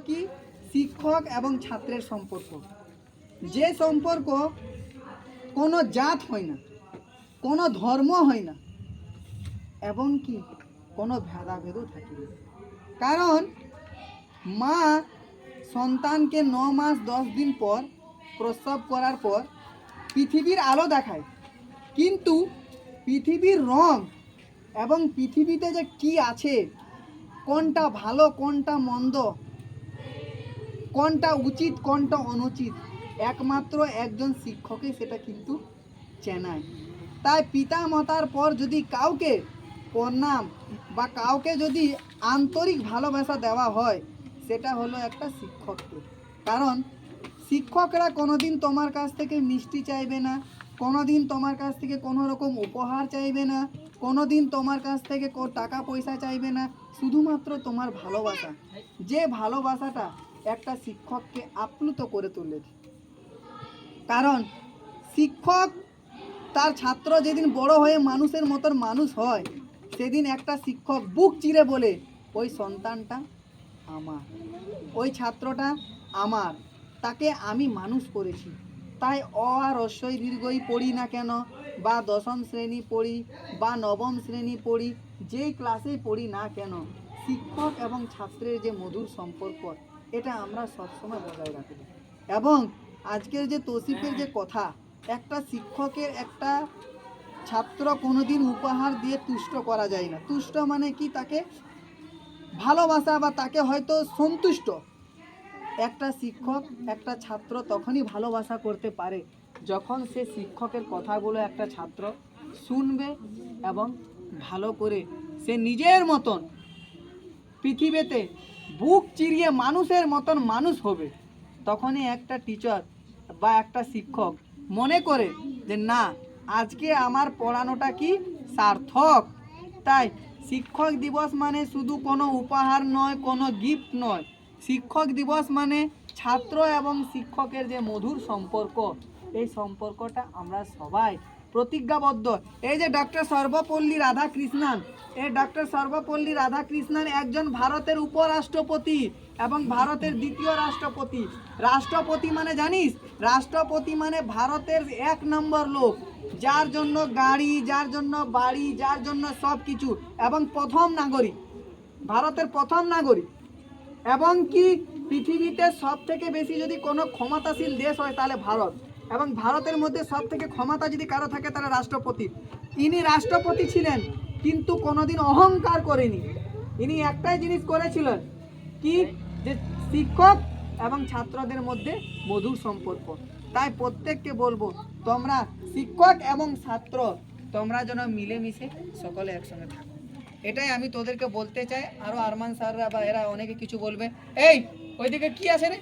কি শিক্ষক এবং ছাত্রের সম্পর্ক, যে সম্পর্ক কোনো জাত হয় না, কোনো ধর্ম হয় না, এবং কি কোনো ভেদাভেদও থাকে না। কারণ মা সন্তানকে 9 মাস 10 দিন পর প্রসব করার পর পৃথিবীর আলো দেখায়, কিন্তু পৃথিবীর রং এবং পৃথিবীতে যে কি আছে, কোনটা ভালো কোনটা মন্দ, কোনটা উচিত কোনটা অনুচিত, একমাত্র একজন শিক্ষকই সেটা কিন্তু চেনায়। তাই পিতা মাতার পর যদি কাউকে প্রণাম বা কাউকে যদি আন্তরিক ভালোবাসা দেওয়া হয়, সেটা হলো একটা শিক্ষককে। কারণ শিক্ষকরা কোনোদিন তোমার কাছ থেকে মিষ্টি চাইবে না, কোনোদিন তোমার কাছ থেকে কোনো রকম উপহার চাইবে না, কোনোদিন তোমার কাছ থেকে টাকা পয়সা চাইবে না, শুধুমাত্র তোমার ভালোবাসা। যে ভালোবাসাটা একটা শিক্ষককে আপ্লুত করে তুলেছে। কারণ শিক্ষক তার ছাত্র যেদিন বড় হয়ে মানুষের মতন মানুষ হয়, সেদিন একটা শিক্ষক বুক চিরে বলে, ওই সন্তানটা আমার, ওই ছাত্রটা আমার, তাকে আমি মানুষ করেছি। তাই অ আর হ্রস্বই দীর্ঘই পড়ি না কেন, বা 10ম শ্রেণী পড়ি বা 9ম শ্রেণী পড়ি, যেই ক্লাসেই পড়ি না কেন, শিক্ষক এবং ছাত্রের যে মধুর সম্পর্ক, এটা আমরা সবসময় বজায় রাখব। এবং আজকের যে তৌসিফের যে কথা, একটা শিক্ষকের একটা ছাত্র কোনোদিন উপহার দিয়ে তুষ্ট করা যায় না। তুষ্ট মানে কি, তাকে ভালোবাসা বা তাকে হয়তো সন্তুষ্ট। একটা শিক্ষক একটা ছাত্র তখনই ভালোবাসা করতে পারে যখন সে শিক্ষকের কথাগুলো একটা ছাত্র শুনবে এবং ভালো করে সে নিজের মতন পৃথিবীতে বুক চিরিয়ে মানুষের মতন মানুষ হবে। তখনই একটা টিচার বা একটা শিক্ষক মনে করে যে না, আজকে আমার পড়ানোটা কি সার্থক। তাই শিক্ষক দিবস মানে শুধু কোনো উপহার নয়, কোনো গিফট নয়। শিক্ষক দিবস মানে ছাত্র এবং শিক্ষকের যে মধুর সম্পর্ক, এই সম্পর্কটা আমরা সবাই প্রতিজ্ঞাবদ্ধ। এই যে ডক্টর সর্বপল্লী রাধাকৃষ্ণন, এই ডক্টর সর্বপল্লী রাধাকৃষ্ণন একজন ভারতের উপরাষ্ট্রপতি এবং ভারতের দ্বিতীয় রাষ্ট্রপতি। রাষ্ট্রপতি মানে জানিস, রাষ্ট্রপতি মানে ভারতের 1 নম্বর লোক, যার জন্য গাড়ি, যার জন্য বাড়ি, যার জন্য সব কিছু, এবং প্রথম নাগরিক, ভারতের প্রথম নাগরিক। এবং কি পৃথিবীতে সব থেকে বেশি যদি কোনো ক্ষমতাশীল দেশ হয় তাহলে ভারত, এবং ভারতের মধ্যে সব থেকে ক্ষমতা যদি কারো থাকে তাহলে রাষ্ট্রপতি। ইনি রাষ্ট্রপতি ছিলেন কিন্তু কোনোদিন অহংকার করেনি। ইনি একটাই জিনিস করেছিলেন কি, যে শিক্ষক এবং ছাত্রদের মধ্যে মধুর সম্পর্ক। তাই প্রত্যেককে বলবো, তোমরা শিক্ষক এবং ছাত্র তোমরা যেন মিলেমিশে সকলে একসঙ্গে থাকো। এটাই আমি তোদেরকে বলতে চাই। আরো আরমান স্যাররা বা এরা অনেকে কিছু বলবে। এই ওইদিকে কি আছে রে?